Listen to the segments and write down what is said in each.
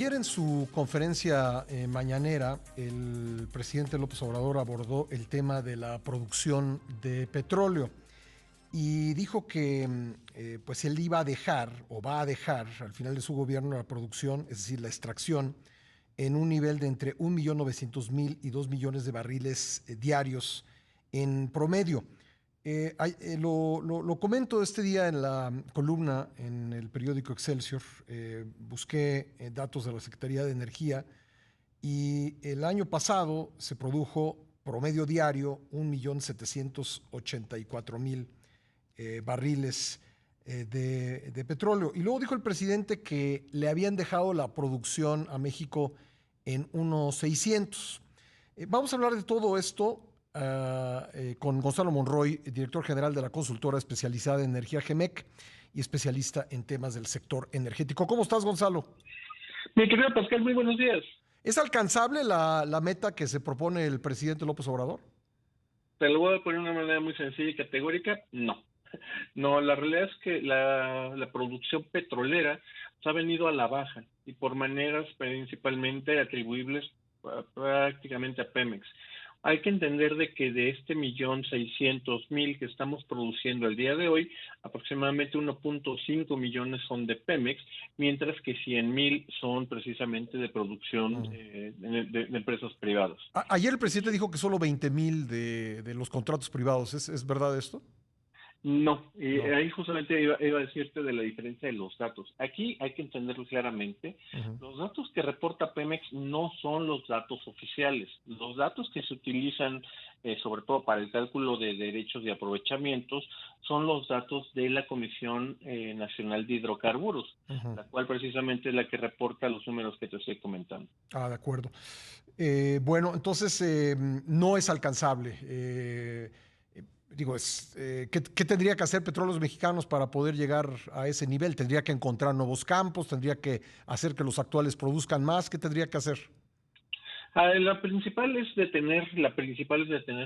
Ayer en su conferencia mañanera, el presidente López Obrador abordó el tema de la producción de petróleo y dijo que pues él iba a dejar o va a dejar al final de su gobierno la producción, es decir, la extracción, en un nivel de entre 1.900.000 y 2 millones de barriles diarios en promedio. Lo comento este día en la columna en el periódico Excelsior. Busqué datos de la Secretaría de Energía y el año pasado se produjo promedio diario 1.784.000 barriles de petróleo. Y luego dijo el presidente que le habían dejado la producción a México en unos 600. Vamos a hablar de todo esto con Gonzalo Monroy, director general de la consultora especializada en energía GEMEC y especialista en temas del sector energético. ¿Cómo estás, Gonzalo? Mi querido Pascal, muy buenos días. ¿Es alcanzable la meta que se propone el presidente López Obrador? Te lo voy a poner de una manera muy sencilla y categórica. No. No, la realidad es que la producción petrolera se ha venido a la baja y por maneras principalmente atribuibles prácticamente a Pemex. Hay que entender de que de este 1.600.000 que estamos produciendo el día de hoy, aproximadamente 1.5 millones son de Pemex, mientras que 100.000 son precisamente de producción de empresas privadas. Ayer el presidente dijo que solo 20.000 de los contratos privados. ¿Es verdad esto? No, No. ahí justamente iba a decirte de la diferencia de los datos. Aquí hay que entenderlo claramente. Los datos que reporta Pemex no son los datos oficiales. Los datos que se utilizan, sobre todo para el cálculo de derechos de aprovechamientos, son los datos de la Comisión Nacional de Hidrocarburos, la cual precisamente es la que reporta los números que te estoy comentando. De acuerdo. Bueno, entonces no es alcanzable. ¿Qué tendría que hacer Petróleos Mexicanos para poder llegar a ese nivel? ¿Tendría que encontrar nuevos campos? ¿Tendría que hacer que los actuales produzcan más? ¿Qué tendría que hacer? La principal es detener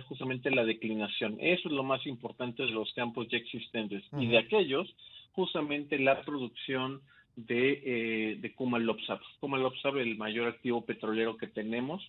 justamente la declinación. Eso es lo más importante de los campos ya existentes. Y de aquellos, justamente la producción de Kumalopsab. Kumalopsab, el mayor activo petrolero que tenemos,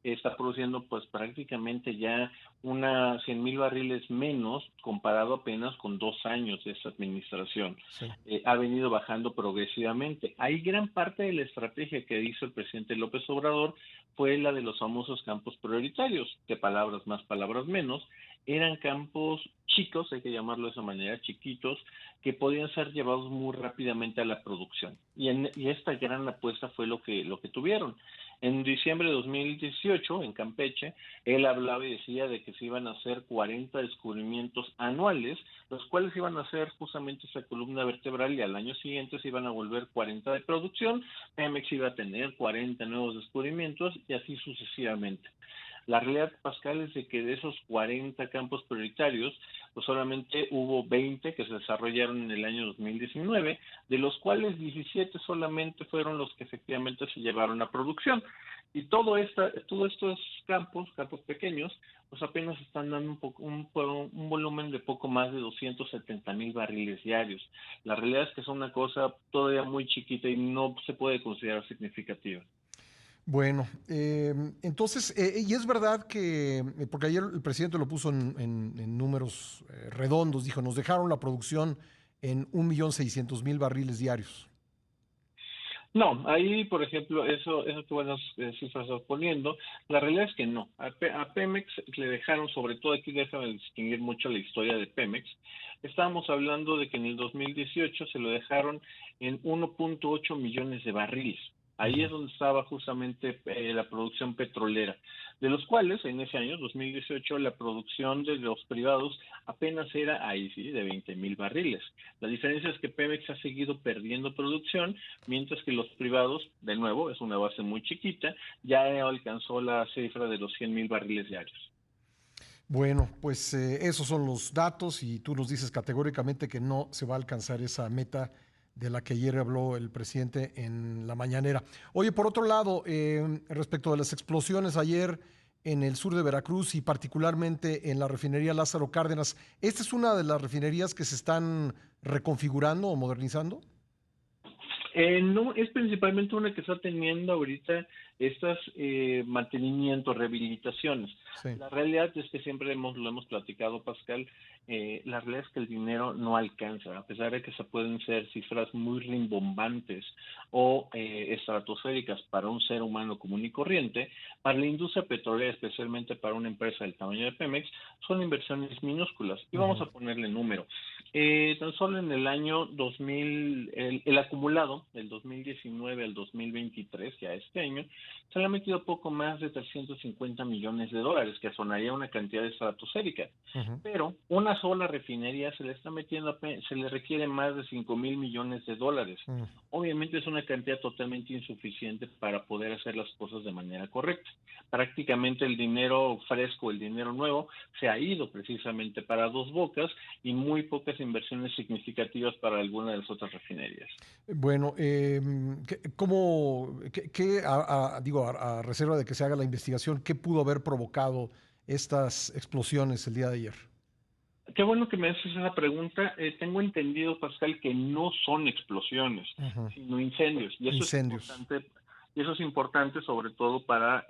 está produciendo pues prácticamente ya 100.000 barriles menos comparado apenas con 2 años de esa administración. Sí. Ha venido bajando progresivamente. Hay gran parte de la estrategia que hizo el presidente López Obrador fue la de los famosos campos prioritarios, que palabras más, palabras menos, eran campos chicos, hay que llamarlo de esa manera, chiquitos, que podían ser llevados muy rápidamente a la producción. Y esta gran apuesta fue lo que tuvieron. En diciembre de 2018, en Campeche, él hablaba y decía de que se iban a hacer 40 descubrimientos anuales, los cuales iban a ser justamente esa columna vertebral, y al año siguiente se iban a volver 40 de producción. Pemex iba a tener 40 nuevos descubrimientos y así sucesivamente. La realidad, Pascal, es de que de esos 40 campos prioritarios, pues solamente hubo 20 que se desarrollaron en el año 2019, de los cuales 17 solamente fueron los que efectivamente se llevaron a producción. Y todos estos campos pequeños, pues apenas están dando un volumen de poco más de 270.000 barriles diarios. La realidad es que es una cosa todavía muy chiquita y no se puede considerar significativa. Bueno, entonces, y es verdad que, porque ayer el presidente lo puso en números redondos, dijo, nos dejaron la producción en 1.600.000 barriles diarios. No, ahí, por ejemplo, eso que buenas cifras estás poniendo, la realidad es que no. A Pemex le dejaron, sobre todo aquí déjame distinguir mucho la historia de Pemex, estábamos hablando de que en el 2018 se lo dejaron en 1.8 millones de barriles. Ahí es donde estaba justamente la producción petrolera, de los cuales en ese año, 2018, la producción de los privados apenas era, ahí sí, de 20.000 barriles. La diferencia es que Pemex ha seguido perdiendo producción, mientras que los privados, de nuevo, es una base muy chiquita, ya alcanzó la cifra de los 100.000 barriles diarios. Bueno, pues esos son los datos y tú nos dices categóricamente que no se va a alcanzar esa meta de la que ayer habló el presidente en la mañanera. Oye, por otro lado, respecto de las explosiones ayer en el sur de Veracruz y particularmente en la refinería Lázaro Cárdenas, ¿esta es una de las refinerías que se están reconfigurando o modernizando? No, es principalmente una que está teniendo ahorita estas mantenimientos, rehabilitaciones. Sí. La realidad es que siempre lo hemos platicado, Pascal, la realidad es que el dinero no alcanza, a pesar de que se pueden ser cifras muy rimbombantes o estratosféricas para un ser humano común y corriente, para la industria petrolera, especialmente para una empresa del tamaño de Pemex, son inversiones minúsculas. Y vamos a ponerle número. Tan solo en el año 2000, el acumulado, del 2019 al 2023, ya este año, se le ha metido poco más de 350 millones de dólares, que sonaría una cantidad estratosférica. Pero una sola refinería se le está metiendo, se le requiere más de 5,000 millones de dólares. Obviamente es una cantidad totalmente insuficiente para poder hacer las cosas de manera correcta. Prácticamente el dinero fresco, el dinero nuevo, se ha ido precisamente para Dos Bocas y muy pocas inversiones significativas para alguna de las otras refinerías. Bueno, ¿cómo, digo, a reserva de que se haga la investigación, qué pudo haber provocado estas explosiones el día de ayer? Qué bueno que me haces esa pregunta. Tengo entendido, Pascal, que no son explosiones, sino incendios. Incendios. Y eso es importante sobre todo para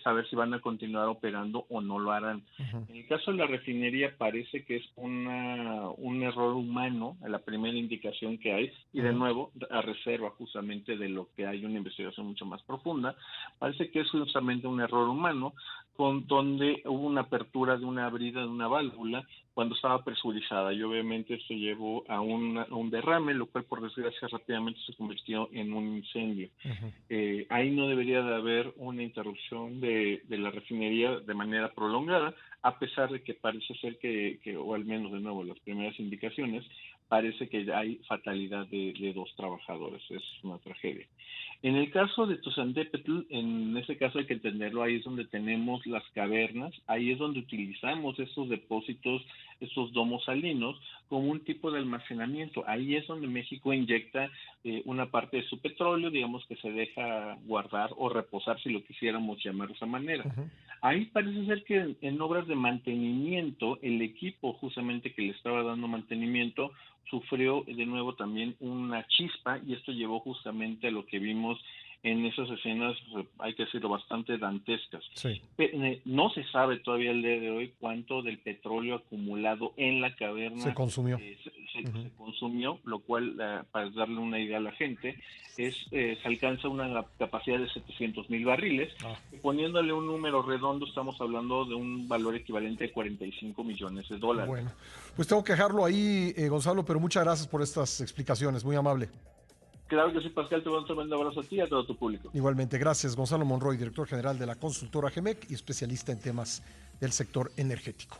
saber si van a continuar operando o no lo harán. En el caso de la refinería parece que es un error humano, la primera indicación que hay, y de nuevo, a reserva justamente de lo que hay una investigación mucho más profunda, parece que es justamente un error humano, donde hubo una apertura de una abrida de una válvula cuando estaba presurizada, y obviamente esto llevó a un derrame, lo cual por desgracia rápidamente se convirtió en un incendio. Ahí no debería de haber una interrupción de la refinería de manera prolongada, a pesar de que parece ser o al menos de nuevo las primeras indicaciones, parece que hay fatalidad de dos trabajadores. Es una tragedia. En el caso de Tuzandépetl, en ese caso hay que entenderlo, ahí es donde tenemos las cavernas, ahí es donde utilizamos estos depósitos, estos domos salinos, como un tipo de almacenamiento. Ahí es donde México inyecta una parte de su petróleo, digamos que se deja guardar o reposar, si lo quisiéramos llamar de esa manera. Ahí parece ser que en obras de mantenimiento, el equipo justamente que le estaba dando mantenimiento sufrió de nuevo también una chispa, y esto llevó justamente a lo que vimos en esas escenas, hay que decirlo, bastante dantescas. Sí. No se sabe todavía el día de hoy cuánto del petróleo acumulado en la Se caverna consumió. se consumió, lo cual, para darle una idea a la gente, se alcanza una capacidad de 700,000 barriles. Poniéndole un número redondo, estamos hablando de un valor equivalente a 45 millones de dólares. Bueno, pues tengo que dejarlo ahí, Gonzalo, pero muchas gracias por estas explicaciones, muy amable. Claro que sí, Pascal, te mando un tremendo abrazo a ti y a todo tu público. Igualmente, gracias. Gonzalo Monroy, director general de la consultora GEMEC y especialista en temas del sector energético.